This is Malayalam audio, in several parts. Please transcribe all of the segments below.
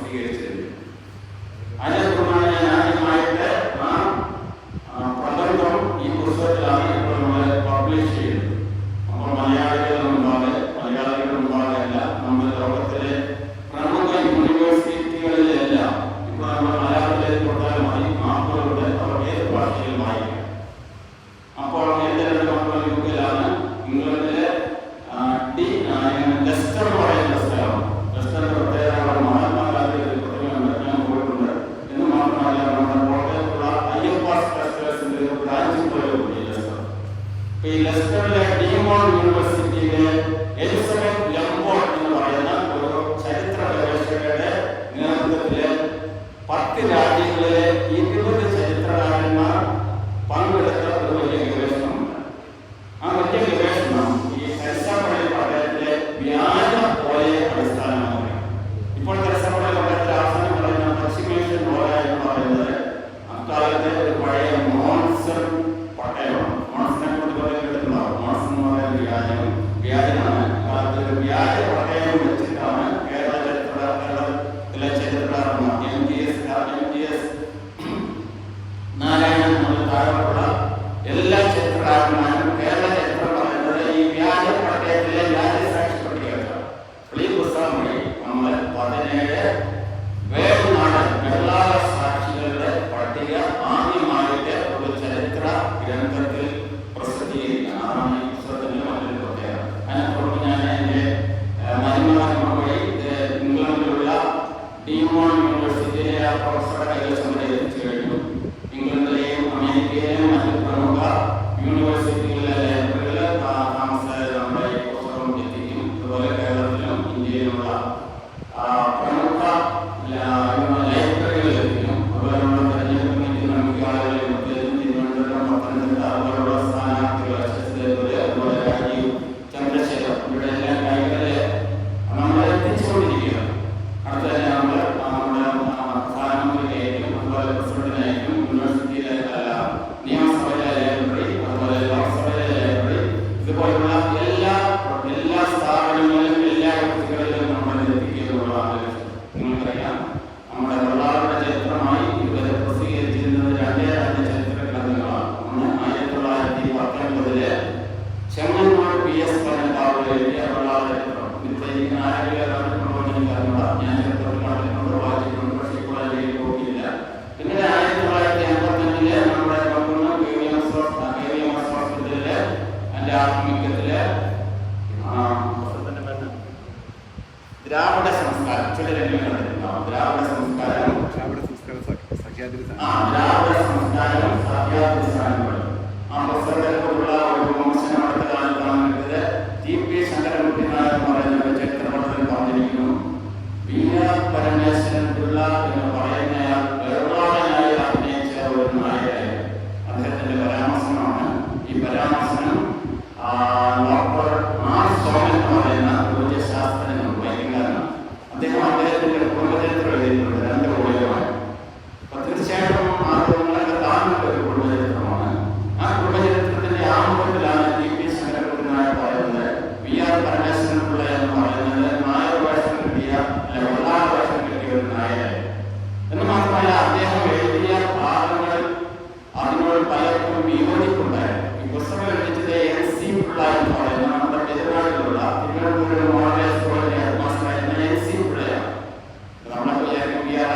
പ്രസിദ്ധീകരിച്ചിട്ടുണ്ട്. അതിനെ തുടർന്നാണ് ഞാൻ ആദ്യമായിട്ട് പ്രബന്ധം ഈ പുസ്തകത്തിലാണ് ഇപ്പോൾ നമ്മൾ പബ്ലിഷ് ചെയ്യുന്നത്. അപ്പോൾ മലയാളികളുടെ മുമ്പാകെയല്ല, നമ്മുടെ ലോകത്തിലെ പ്രമുഖ യൂണിവേഴ്സിറ്റികളിലെല്ലാം ഇപ്പോൾ നമ്മൾ മലയാളത്തിലേക്ക് കൊടുത്താൽ മതി, മാപ്പുകളുടെ അവർ ഏത് ഭാഷയിൽ വായിക്കും. അപ്പോൾ എൻ്റെ രണ്ട് മക്കൾ യുകെയിലാണ്. ഇംഗ്ലണ്ടിലെ ലെസ്റ്റർ എന്ന് പറയുന്ന സ്ഥലം, ലെസ്റ്ററിന്റെ പ്രത്യേകത മഹാത്മാഗാന്ധിയുടെ പ്രതിമയുണ്ട്, ഞാൻ പോയിട്ടുണ്ട്. എന്ന് മാത്രമല്ല നമ്മുടെ കോട്ടയത്തുള്ള അയ്യപ്പ ഫെസ്റ്റിവൽസിന്റെ ഒരു ബ്രാഞ്ച് പോലെ കൂടി ലെസ്റ്റർ. ഈ ലെസ്റ്ററിലെ ഡീമോൺ യൂണിവേഴ്സിറ്റിയിലെ എലിസബത്ത് ലംബോർഡ് എന്ന് പറയുന്ന ഒരു ചരിത്ര ഗവേഷകരുടെ നേതൃത്വത്തിലെ 10 രാജ്യങ്ങളിലെ 20 ചരിത്രകാരന്മാർ പങ്കെടുത്ത ഒരു വലിയ ഗവേഷണമുണ്ട്. ആ വലിയ ഗവേഷണം ഈ തെരേസാപ്പള്ളി പട്ടണത്തിലെ വ്യാജ ഓലയെ അടിസ്ഥാനമാക്കി. ഇപ്പോൾ തെരേസാപ്പള്ളി പട്ടണത്തിലെ അവസാനം പറയുന്ന പശ്ചിമേഷ്യൻ ഓല എന്ന് പറയുന്നത് അക്കാലത്തെ ഒരു പഴയ മോൺസൺ പട്ടയമാണ്. മോൺസനെ കുറിച്ച് പറയാൻ കേട്ടിട്ടുണ്ടാവും. മോൺസൺ എന്ന് പറയുന്ന വ്യാജനാണ്. അക്കാലത്ത് ഒരു വ്യാജ പട്ടയം വെച്ചിട്ടാണ് കേരളത്തിലെ ചരിത്രകാരന്മാർ MGS നാരായണൻ മുതൽ താഴെയുള്ള എല്ലാ ചരിത്രകാരന്മാരും കേരള ചരിത്രം പറയുന്നത് ഈ വ്യാജ പട്ടയത്തിലെ വ്യാജ സാക്ഷി പട്ടികയാണ്. ഈ പുസ്തകം വഴി നമ്മൾ 17 വേൾനാടൻ വെള്ളാള സാക്ഷികളുടെ പട്ടിക ആദ്യമായിട്ട് ഒരു ചരിത്ര ഗ്രന്ഥത്തിൽ പ്രസിദ്ധീകരിക്കണം. അതാണ് ഈ പുസ്തകത്തിന്റെ മറ്റൊരു പ്രത്യേകത. അതിനെപ്പുറത്ത് ഞാൻ എൻ്റെ മരുമകൻ വഴി ഇംഗ്ലണ്ടിലുള്ള ഡീമോൺ യൂണിവേഴ്സിറ്റിയിലെ പ്രൊഫസറുടെ കൈവശം വരെ എത്തിച്ചു കഴിഞ്ഞു. ഇംഗ്ലണ്ടിലെയും അമേരിക്കയിലെയും മറ്റ് പ്രമുഖ യൂണിവേഴ്സിറ്റികളിലെ ലൈബ്രറികളിൽ താമസിച്ചാൽ നമ്മുടെ ഈ പുസ്തകം എത്തിക്കും. അതുപോലെ കേരളത്തിലും ഇന്ത്യയിലുള്ള പ്രമുഖ ലൈബ്രറികളിൽ എത്തിക്കും. അതുപോലെ നമ്മുടെ തെരഞ്ഞെടുപ്പ് നിൽക്കുന്ന മിക്ക ആളുകളെയും പ്രത്യേകിച്ചും തിരുവനന്തപുരം, പത്തനംതിട്ട അതുപോലുള്ള സ്ഥാനാർത്ഥികൾ അതുപോലെ രാജീവ് ചന്ദ്രശേഖർ ഇവിടെ എല്ലാം കൈകളിൽ നമ്മൾ എത്തിച്ചുകൊണ്ടിരിക്കുകയാണ്. അടുത്ത തന്നെ നമ്മൾ നമ്മുടെ പ്രധാനമന്ത്രിയായിരിക്കും, അതുപോലെ പ്രസിഡന്റിനായിരിക്കും, യൂണിവേഴ്സിറ്റിയിലെ നിയമസഭയിലെ ലൈബ്രറി, അതുപോലെ ലോക്സഭയിലെ ലൈബ്രറി, ഇതുപോലുള്ള എല്ലാ സ്ഥാപനങ്ങളിലും എല്ലാ വ്യക്തികളിലും നമ്മൾ എത്തിക്കുന്നതാണ്. നിങ്ങൾക്കറിയാം, നമ്മുടെ വെള്ളാളുടെ ചരിത്രമായി ഇതുവരെ പ്രസിദ്ധീകരിച്ചിരുന്നത് 2 ചരിത്ര ഗ്രന്ഥങ്ങളാണ്. ഒന്ന് 1919 ചെങ്ങന്നൂർ PS പനക്കാവ് എഴുതിയ വെള്ളാള ചരിത്രം. ഇതിലേക്ക് ആരെങ്കിലും ഞാൻ ചരിത്രത്തിൽ കണ്ടിട്ടുണ്ട്, വായിച്ചിട്ടുണ്ട്, പക്ഷേ ഇപ്പോൾ അതിലേക്ക് പോകില്ല. പിന്നെ 1955 നമ്മുടെ KVMS ഹോസ്പിറ്റലിലെ എൻ്റെ ആത്മീയത്തിലെ ദ്രാവിഡ സംസ്കാരം ചിലരെങ്കിലും കണ്ടിട്ടുണ്ടാവും. ദ്രാവിഡ സംസ്കാരം സഹ്യാദ്രി ആ പുസ്തകത്തിലുള്ള ഒരു വിമർശനം അടുത്ത കാലത്താണ് എടുത്തത്. TP ശങ്കരൻകുട്ടി നായർ എന്ന് പറയുന്ന ഒരു ചരിത്രപഠത്തിൽ പറഞ്ഞിരിക്കുന്നു, പരമേശ്വരൻ പിള്ള എന്ന് പറയുന്നയാൾ വെറുവാളനായി അഭിനയിച്ച ഒരു നായകനായിരുന്നു. അദ്ദേഹത്തിന്റെ പരാമർശമാണ് ഈ പരാമർശനം. Doctor R. സോമൻ എന്ന് പറയുന്ന ഒരു ശാസ്ത്രജ്ഞൻ വൈദ്യകാരനാണ്. അദ്ദേഹത്തിന്റെ കുടുംബചരിത്രം എഴുതിയിട്ടുണ്ട് 2 വോളിയമായി. അപ്പൊ തീർച്ചയായിട്ടും ആ നിങ്ങളൊക്കെ കാണുന്ന ഒരു കുടുംബചരിത്രമാണ്. ആ കുടുംബചരിത്രത്തിന്റെ ആമുഖത്തിലാണ് TP ശങ്കരൻകുട്ടി നായർ പറയുന്നത് പരമേശ്വരൻ പിള്ള എന്ന് പറയുന്നത് നായർ വേഷം കിട്ടിയ വെള്ളാള വേഷം കിട്ടിയ ഒരു നായകൻ എന്ന് മാത്രമല്ല, അദ്ദേഹം എഴുതിയ ഭാഗങ്ങൾ അതിനോട് പലർക്കും വിയോജിപ്പുണ്ടായിരുന്നു. ഈ പുസ്തകം എഴുതിച്ചത് NC പിള്ള എന്ന് പറയുന്ന നമ്മുടെ പെരുന്നാളിലുള്ള തിരുവനന്തപുരം മോഡൽ സ്കൂളിലെ ഹെഡ്മാസ്റ്ററായിരുന്ന NC പിള്ളയാണ്. നമ്മളൊക്കെ വിചാരിക്കും PR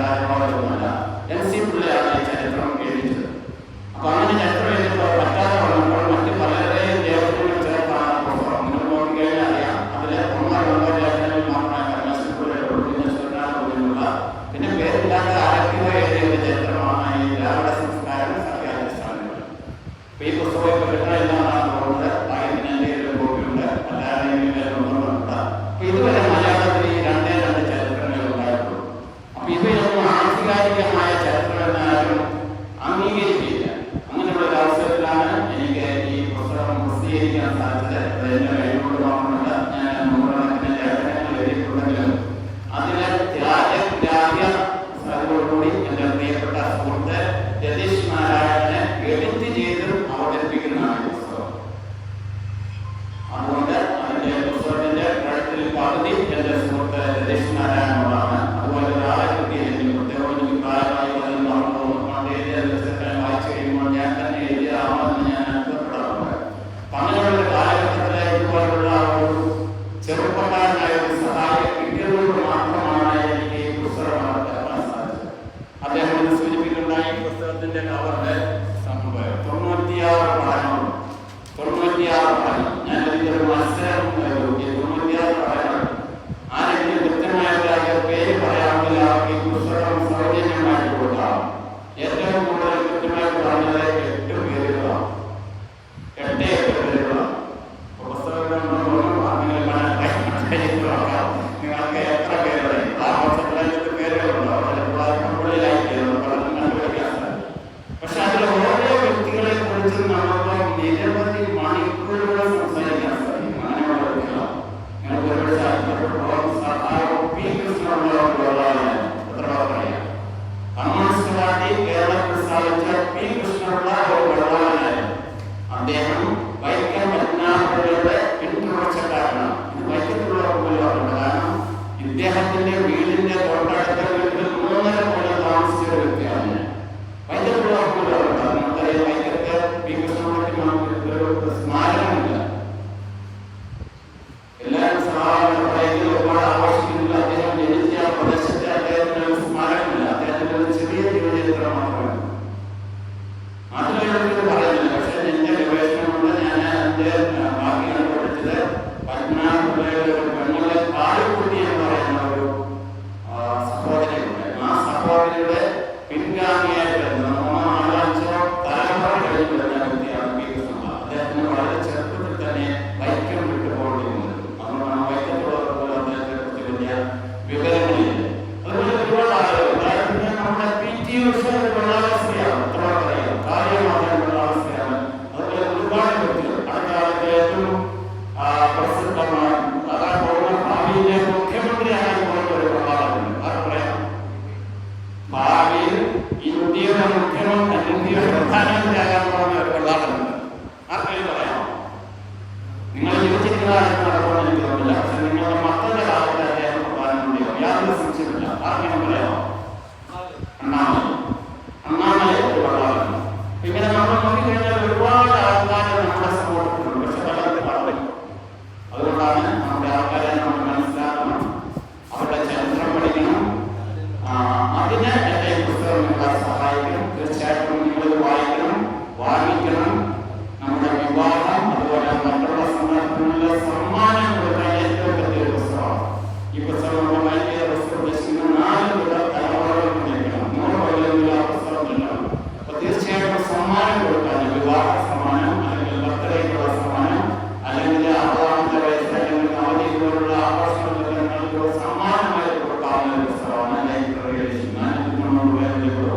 രാജഗോപാലൊന്നുമല്ല, NC പിള്ളയാണ് ഈ ചരിത്രം എഴുതിച്ചത്. അപ്പൊ അങ്ങനെ ചരിത്രം എഴുതിയപ്പോൾ പറ്റാതെ വന്നപ്പോൾ മറ്റ് പലരെയും ദേവതകൾ ചേർത്താണ് പുസ്തകം. നിങ്ങൾ നോക്കിക്കഴിഞ്ഞാൽ അറിയാം, അതിലെ 1 ലേഖനങ്ങളിൽ മാത്രമായി പിന്നെ പേരില്ലാത്ത ആരൊക്കെയോ എഴുതിയ ചരിത്രമാണ് ഈ ദ്രാവിഡ സംസ്കാരം സഹ്യാദ്രി സ്ഥാനങ്ങൾ. അപ്പൊ ഈ പുസ്തകം കിട്ടണമെന്നാണ് തോന്നുന്നത്. ഭാഗ്യത്തിന് എൻ്റെ ഒരു കോപ്പിയുണ്ട്, മലയാളം ഉണ്ട്. അപ്പൊ ഇതുവരെ മലയാളത്തിൽ ഈ 2 ചരിത്രങ്ങൾ ഉണ്ടായിട്ടുള്ളൂ. അപ്പൊ ഇവയൊന്നും ആധികാരികമായ ചരിത്രം എന്നാലും അംഗീകരിക്കില്ല. അങ്ങനെയുള്ള ഒരു അവസരത്തിലാണ് എനിക്ക് ഈ പുസ്തകം പ്രസിദ്ധീകരിക്കാൻ സാധിച്ചത്. എന്നെ കഴിവുകൊണ്ട് മാത്രമല്ല, ഞാൻ 100 ലേഖനങ്ങൾ എഴുതിയിട്ടുണ്ടെങ്കിലും അതിലെ ോടുകൂടി എൻ്റെ പ്രിയപ്പെട്ട സുഹൃത്ത് രതീഷ് നാരായണനെ എഡിറ്റ് ചെയ്ത് അവതരിപ്പിക്കുന്നതാണ് ഈ പുസ്തകം. അതുകൊണ്ട് അതിന്റെ പുസ്തകത്തിന്റെ കഴുത്തിൽ പകുതി എൻ്റെ സുഹൃത്ത് രതീഷ് നാരായണനോടാണ്. അദ്ദേഹത്തിന്റെ വീടിന്റെ തൊട്ടടുത്ത വീട്ടിൽ 3.5 കൊല്ലം താമസിച്ച ഒരു വ്യക്തിയാണ്. വൈക്കത്തുള്ള നമുക്കറിയാം, വൈക്കത്തെ പി കൃഷ്ണൻകുട്ടിക്ക് ഒരു സ്മാരകമില്ല. എല്ലാവരും സഹായത്തിൽ ഒരുപാട് ആഘോഷിക്കുന്നില്ല. അദ്ദേഹം ജനിച്ച ആ പ്രദേശത്തെ അദ്ദേഹത്തിന് ഒരു സ്മാരകമില്ല. അദ്ദേഹത്തിന്റെ ഒരു ചെറിയ ജീവചരിത്രം മാത്രമാണ്. അതിലൊരിക്കലും പറയുന്നില്ല. പക്ഷെ എന്റെ ഗവേഷണം കൊണ്ട് ഞാൻ എന്റെ ബാക്കിയാണ് പഠിച്ചത്. പത്മനാഭപിള്ളയുടെ ഒരു പെണ്ണുള്ള കാളിക്കുട്ടി എന്ന് പറയുന്ന ഒരു സഹോദരിയുണ്ട്. ആ സഹോദരിയുടെ പിൻഗാമിയായിട്ട് വരുന്ന 4-5 തലമുറ കഴിഞ്ഞ് വരുന്ന വ്യക്തിയാണ് പി കൃഷ്ണപിള്ള. അദ്ദേഹത്തിന് വളരെ ചെറുപ്പത്തിൽ തന്നെ വൈക്കം വിട്ടുപോകേണ്ടി വന്നു. അതുകൊണ്ടാണ് വൈക്കത്തുള്ളവർക്ക് പോലും അദ്ദേഹത്തെ കുറിച്ച് വലിയ വിവരങ്ങളില്ല. അതുപോലെ ഒരുപാട് ആളുകൾ, പിന്നെ നമ്മുടെ PT ഉഷ വെള്ളാവസ്ഥയാണ്, ഉത്തരവാദിത്തം കാര്യമാക്കാൻ വെള്ളാവസ്ഥയാണ്. അതുപോലെ ഒരുപാട് വ്യക്തികൾ അടുത്ത കാലത്ത് ഏറ്റവും പ്രസിദ്ധമായ ഭാവിയിലെ മുഖ്യമന്ത്രിയാകാൻ പോകുന്ന ഒരു പ്രഭാവമുണ്ട്. അത് പറയാം, ഭാവിയിൽ ഇന്ത്യയുടെ മുഖ്യമന്ത്രി, ഇന്ത്യയുടെ പ്രധാനമന്ത്രിയാകാൻ പോകുന്ന ഒരു വെള്ളാട്ടമുണ്ട്. ആർക്കെങ്കിലും പറയാം? നിങ്ങൾ യോജിക്കുന്നതായിട്ട് നടക്കുമെന്ന് എനിക്ക് തോന്നില്ല. പക്ഷെ നിങ്ങളുടെ മക്കളുടെ കാലത്ത് അദ്ദേഹം പ്രധാനമന്ത്രിയാകും, യാതൊരു സംശയമില്ല. ആർക്കെങ്കിലും പറയാമോ? അണ്ണാമലൈ ഒരു വെള്ളാട്ടം. ഇങ്ങനെ നമ്മൾ നോക്കിക്കഴിഞ്ഞാൽ ഒരുപാട് ആൾക്കാർ നമ്മുടെ സമൂഹത്തിലുണ്ട്. പക്ഷെ പലർക്കും അറിവില്ല. അതുകൊണ്ടാണ് നമ്മുടെ ആൾക്കാരെ നമ്മൾ മനസ്സിലാക്കണം, അവരുടെ ചരിത്രം പഠിക്കണം. അതിന് എൻ്റെ ഈ പുസ്തകം നിങ്ങളെ സഹായിക്കും. തീർച്ചയായിട്ടും നിങ്ങൾ വായിക്കണം, വാങ്ങിക്കണം. നമ്മുടെ വിവാഹം, അതുപോലെ മറ്റുള്ള സന്ദർഭങ്ങളിലെ സമ്മാനം കൊടുക്കാൻ ഏറ്റവും വലിയ പുസ്തകമാണ് ഈ പുസ്തകം. നമ്മൾ ഭയങ്കര പുസ്തകം ഉദ്ദേശിക്കുന്ന 4 തലമുറകൾക്ക് നിൽക്കണം. 100 കൊല്ലമെങ്കിലും ആ പുസ്തകം നിൽക്കണം. അപ്പൊ തീർച്ചയായിട്ടും സമ്മാനം കൊടുക്കാൻ, വിവാഹ സമ്മാനം, അല്ലെങ്കിൽ ബർത്ത്ഡേക്കുള്ള സമ്മാനം, അല്ലെങ്കിൽ 60ാമത്തെ വയസ്സ്, അല്ലെങ്കിൽ അവധി പോലുള്ള ആഘോഷങ്ങൾക്ക് നിങ്ങൾക്ക് സമ്മാനമായി കൊടുക്കാവുന്ന ഒരു പുസ്തകമാണ് ലൈബ്രറിയിൽ. ഞാൻ 300 രൂപ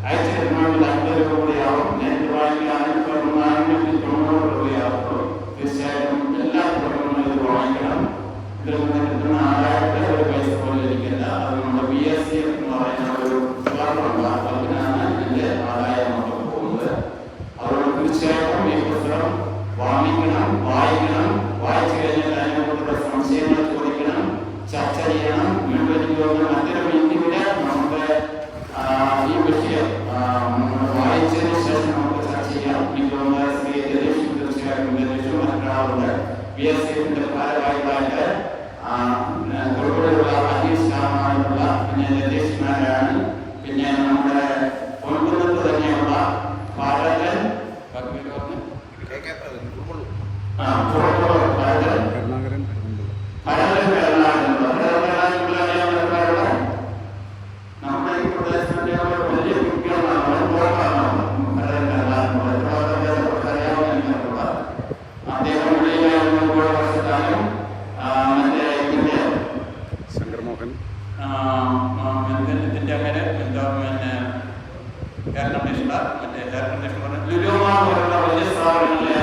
അയച്ചിരുന്നാൽ 2 രൂപ കൂടിയാവും. നേരിട്ട് വാങ്ങിക്കാൻ 490 രൂപയാവുള്ളൂ. തീർച്ചയായിട്ടും എല്ലാ കുടുംബങ്ങളും ഇത് വാങ്ങിക്കണം. ഇതിൽ നിന്ന് കിട്ടുന്ന ആദായത്തെ ഒരു പൈസ പോലും ഇരിക്കില്ല. അത് നമ്മുടെ BSc എന്ന് പറയുന്ന ഒരു ക്ലബുണ്ട്. ആ ക്ലബിനാണ് എൻ്റെ ആദായം നമുക്ക് പോകുന്നത്. അതുകൊണ്ട് തീർച്ചയായിട്ടും ഈ പുസ്തകം വാങ്ങിക്കണം, വായിക്കണം. വായിച്ചു കഴിഞ്ഞാൽ അതിനെക്കുറിച്ചുള്ള സംശയങ്ങൾ ചോദിക്കണം, ചർച്ച ചെയ്യണം. വീണ്ടും എനിക്ക് തോന്നുന്നു മറ്റൊരു മീറ്റിംഗില് നമുക്ക് ഈ വിഷയം വായിച്ചതിന് ശേഷം നമുക്ക് ചർച്ച ചെയ്യാം. എനിക്ക് തോന്നുന്നത് ശ്രീ ജലീഷ്, തീർച്ചയായിട്ടും ജലീഷും മറ്റൊരാളുണ്ട് BScന്റെ ഭാരവാഹികളായിട്ട് തൊഴിലുള്ള അനീഷ് ശർമ്മയുള്ള, പിന്നെ രതീഷ്മാരാണ്, പിന്നെ നമ്മുടെ പൊൻകുന്നത്ത് തന്നെയുള്ള ഭാരതൻ നമ്മുടെ ഈ പ്രദേശത്തിന്റെ വലിയ കുട്ടികളാണ്. അദ്ദേഹം വെളിയിലായിരുന്നു 1 വർഷക്കാലം. മറ്റേ ഇതിന്റെ ശങ്കർമോഹൻ ഇതിന്റെ അങ്ങനെ എന്തോ എയർ കണ്ടീഷണർ, മറ്റേ എയർ കണ്ടീഷണർ ലുലുമാ പോലുള്ള വലിയ സ്ഥാപനങ്ങളെ